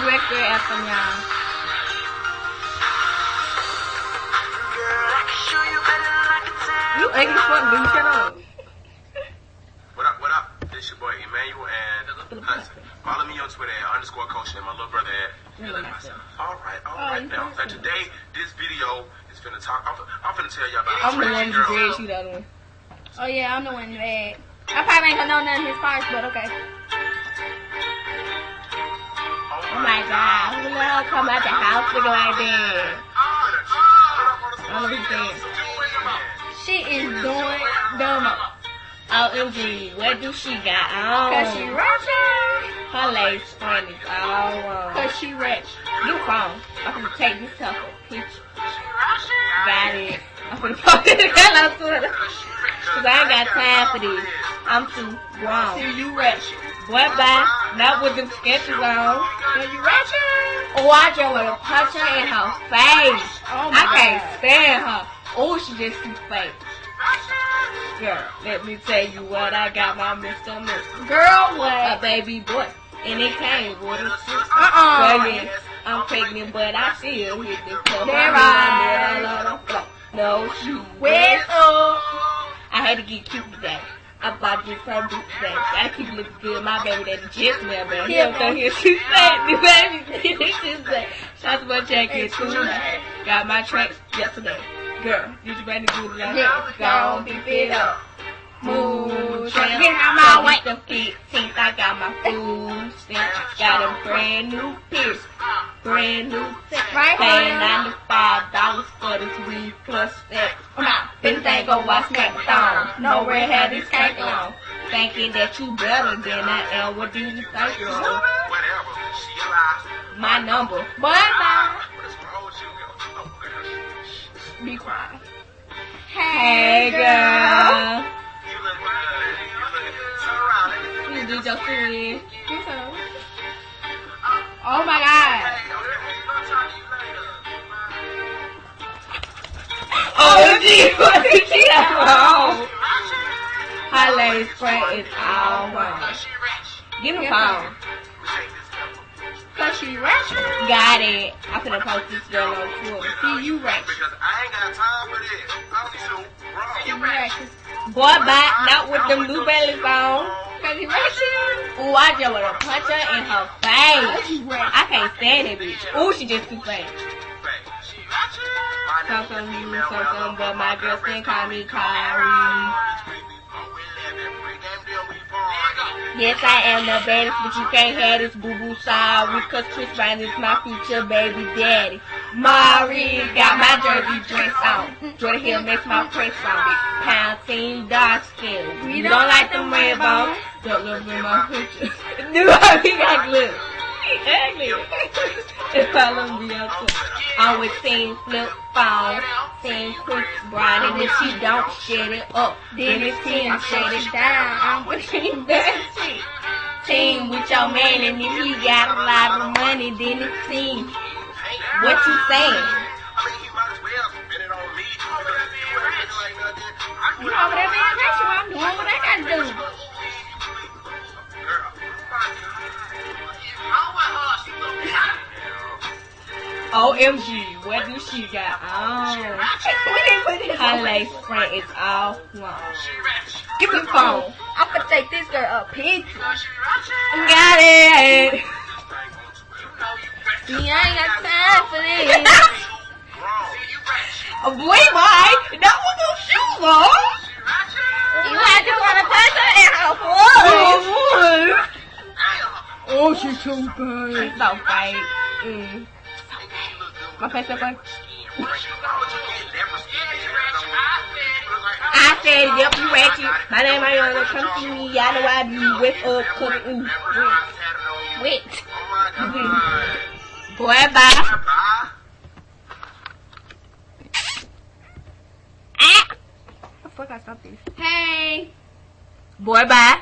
record anthem, y'all. You ugly fuck, dude. Shut up. What up, what up? This your boy Emmanuel, and follow me on Twitter at _coach and my little brother at. Alright. Now, today, this video is finna talk. I'm finna tell y'all about I'm the one who dreads, you the other one. Oh yeah, I'm the one red. I probably ain't gonna know none of his parts, but okay. Oh my god, who the hell come out the house looking like that? I don't know what he's saying. She is doing dumb. OMG, what do she got on? Cause she ratchet. Her lace front is all wrong. Cause she ratchet. You phone. I'm gonna take this stuff a picture. Got it. I'm gonna post it on Twitter. Cause I ain't got time for this. I'm too grown. See, you ratchet. Boy, bye. Not with them sketches on. Cause you ratchet. Watch her with a punch her in her face. Oh my I can't God. stand her. Oh, she just too fake. Girl, let me tell you what I got my Mr. Girl, what? A baby boy. And it came with a sister. Uh-uh. I'm pregnant, but I still hit this club. There right. No, she Where's up? I had to get cute today. I bought this her boots today. Gotta keep looking good. My baby that just smell better. He don't come here. She's fat. The baby. She's fat. Shout to my jacket too. Got my tracks yesterday. Girl, you ready to do the last? Yeah, Gonna be fit up. Move, Tryna get out my way. The 15th, I got my food stamps. Got a brand new piece. Brand new set. Right Paying here. $95 for this weed plus that. Been think go watch Smackdown. No red had this cake on. Thinking that you better than I am. What do you think, bro? Whatever. She alive. My number. Bye-bye. Be quiet. Hey, girl. You look good. You look good. Turn around. Let me You did your thing. Oh my God. Oh, gee, what did she have wrong? Her lace front is all wrong. Give me a phone. Cause she ratchet. Got it. I'm finna post this girl on Twitter. See, you ratchet. Because I ain't got time for this. I'm too You grown. ratchet. Boy, bye. Not with them new bellies on. Cause you ratchet. Ooh, I just wanna punch her in her Cause face. you ratchet. I can't stand that bitch. Ooh, she just too fake. Something, but my girl still call me Kyrie. Yes, I am the baddest, but you can't have this boo-boo sorry. Cause Chris Brown is my future baby daddy. Mari got my jersey dress on. Jordan Hill makes my press on. Pound team, dark skin. We don't like them red bones. Don't look in my picture. Do I be got glitter? Ugly. If I love me up to always sing flip phone, sing Chris Brown, and if she don't shut it up, then it's team shut it down. I'm with team that shit. Team with your man, and if he got a lot of money, then it's team. What you saying? You over there being ratchet while I'm doing what I gotta do. OMG, what do she got on? Her lace front is all wrong. Give me the phone. I'm gonna take this girl a picture. Got it. See, I ain't got time for this. Wait, boy. That was no shoes on. You had to want to punch her in her foot. Oh, she's so good. She's so fake. My face up like. I said, yep, you ratchet. My name is Ayana. Come see me. Y'all know I be with cooking. Wait. Boy, bye. Ah. I forgot something. Hey. Boy, bye.